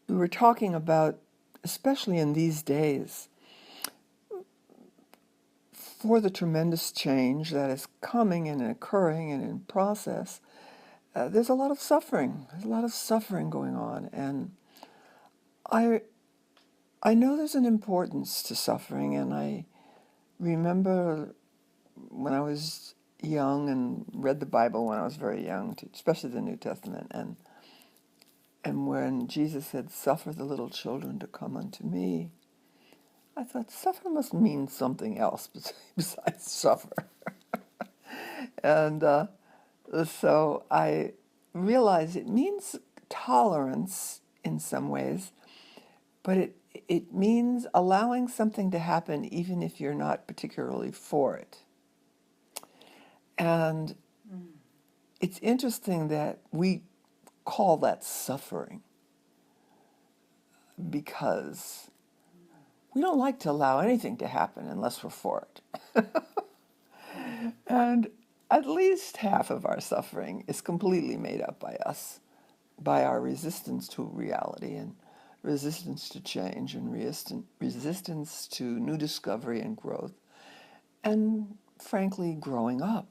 we were talking about, especially in these days, for the tremendous change that is coming and occurring and in process, there's a lot of suffering. There's a lot of suffering going on, and I I know there's an importance to suffering, and I remember when I was young and read the Bible when I was very young, especially the New Testament, and when Jesus said, "Suffer the little children to come unto me," I thought suffer must mean something else besides suffer. And so I realized it means tolerance in some ways, but it means allowing something to happen even if you're not particularly for it. And it's interesting that we call that suffering because we don't like to allow anything to happen unless we're for it. And at least half of our suffering is completely made up by us, by our resistance to reality and resistance to change and resistance to new discovery and growth. And frankly, growing up,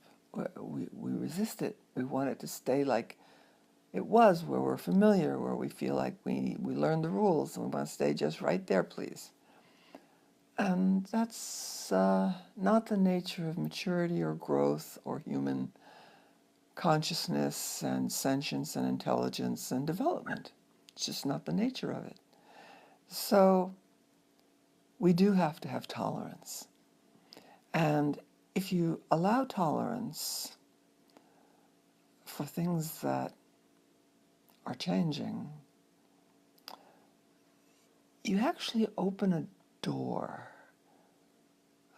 we resist it. We want it to stay like it was, where we're familiar, where we feel like we learned the rules and we want to stay just right there, please. And that's not the nature of maturity or growth or human consciousness and sentience and intelligence and development. It's just not the nature of it. So we do have to have tolerance. And if you allow tolerance for things that are changing, you actually open a door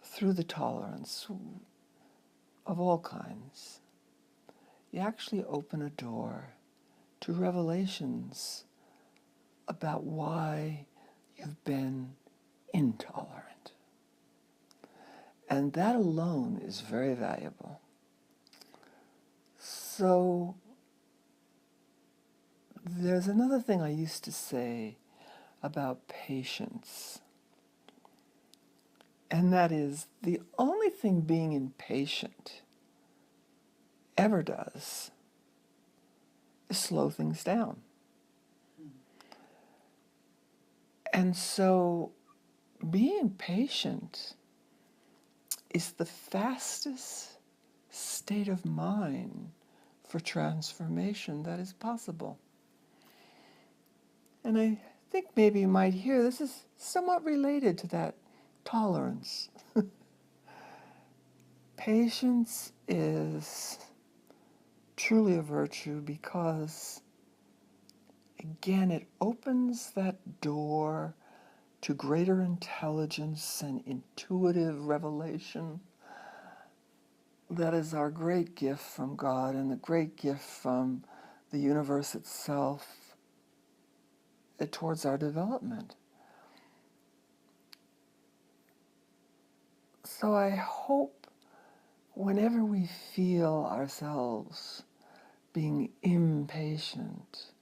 through the tolerance of all kinds. You actually open a door to revelations about why you've been intolerant. And that alone is very valuable. So there's another thing I used to say about patience, and that is the only thing being impatient ever does is slow things down. And so being patient is the fastest state of mind for transformation that is possible. And I think maybe you might hear this is somewhat related to that tolerance. Patience is truly a virtue because, again, it opens that door to greater intelligence and intuitive revelation. That is our great gift from God and the great gift from the universe itself towards our development. So I hope whenever we feel ourselves being impatient,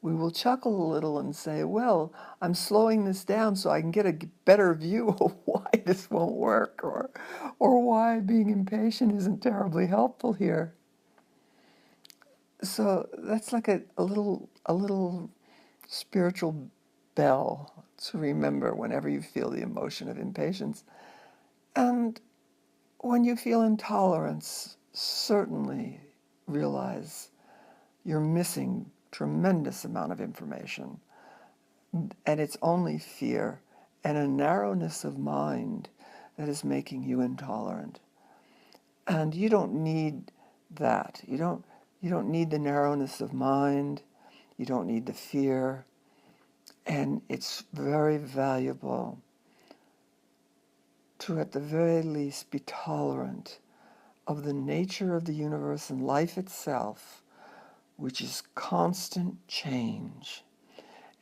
we will chuckle a little and say, well, I'm slowing this down so I can get a better view of why this won't work, or why being impatient isn't terribly helpful here. So that's like a little spiritual bell to remember whenever you feel the emotion of impatience. And when you feel intolerance, certainly realize you're missing tremendous amount of information. And it's only fear and a narrowness of mind that is making you intolerant. And you don't need that. You don't need the narrowness of mind. You don't need the fear. And it's very valuable to, at the very least, be tolerant of the nature of the universe and life itself, which is constant change.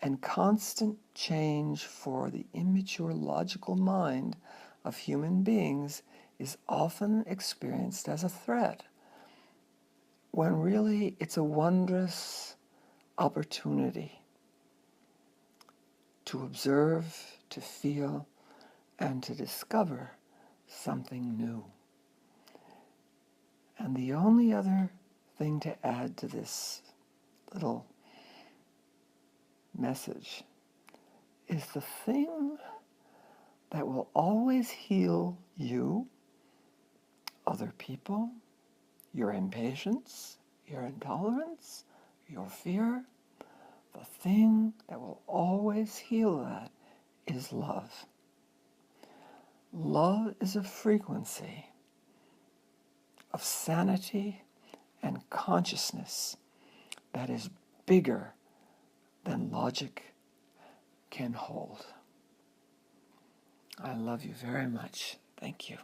And constant change for the immature logical mind of human beings is often experienced as a threat, when really it's a wondrous opportunity. to observe, to feel, and to discover something new. And the only other thing to add to this little message is the thing that will always heal you, other people, your impatience, your intolerance, your fear. The thing that will always heal that is love. Love is a frequency of sanity and consciousness that is bigger than logic can hold. I love you very much. Thank you.